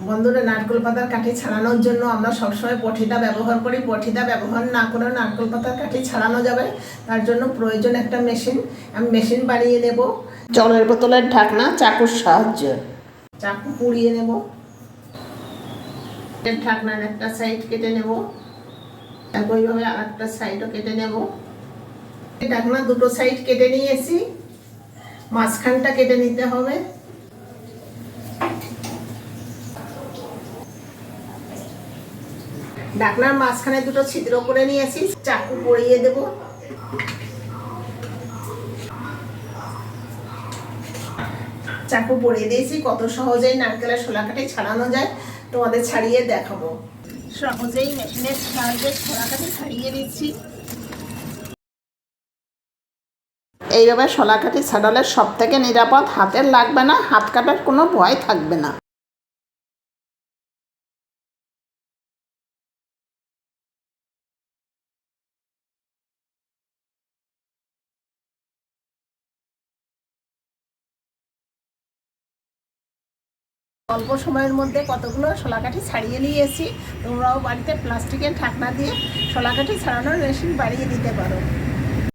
বন্ধুরা, নারকেল পাতার কাঠি ছাড়ানোর জন্য আমরা সবসময় পঠিদা ব্যবহার করি। পঠিদা ব্যবহার না করে নারকেল পাতার কাঠি ছাড়ানো যাবে, তার জন্য প্রয়োজন একটা মেশিন। আমি মেশিন বানিয়ে নেব। জলের বোতলের ঢাকনা চাকুর সাহায্যে চাকু পুড়িয়ে নেব। ঢাকনার একটা সাইড কেটে নেব, একইভাবে আর একটা সাইডও কেটে নেব। ঢাকনা দুটো সাইড কেটে নিয়েছি, মাঝখানটা কেটে নিতে হবে। ঢাকনার মাঝখানে দুটো ছিদ্র করে নিয়েছি, চাকু পরিয়ে দেব। চাকু পরিয়ে দিয়েছি। কত সহজেই নারকেলের শোলা কাঠি ছাড়ানো যায় তোমাদের ছাড়িয়ে দেখাবো। সহজেই মেশিনের সাহায্যে শোলা কাঠি ছাড়িয়ে দিচ্ছি। এইভাবে শোলা কাঠি ছাড়ালে সব থেকে নিরাপদ, হাতের লাগবে না, হাত কাটার কোনো ভয় থাকবে না। অল্প সময়ের মধ্যে কতগুলো শোলা কাঠি ছাড়িয়ে নিয়েছি। তোমরাও বাড়িতে প্লাস্টিকের ঢাকনা দিয়ে শোলা কাঠি ছাড়ানোর মেশিন বানিয়ে দিতে পারো।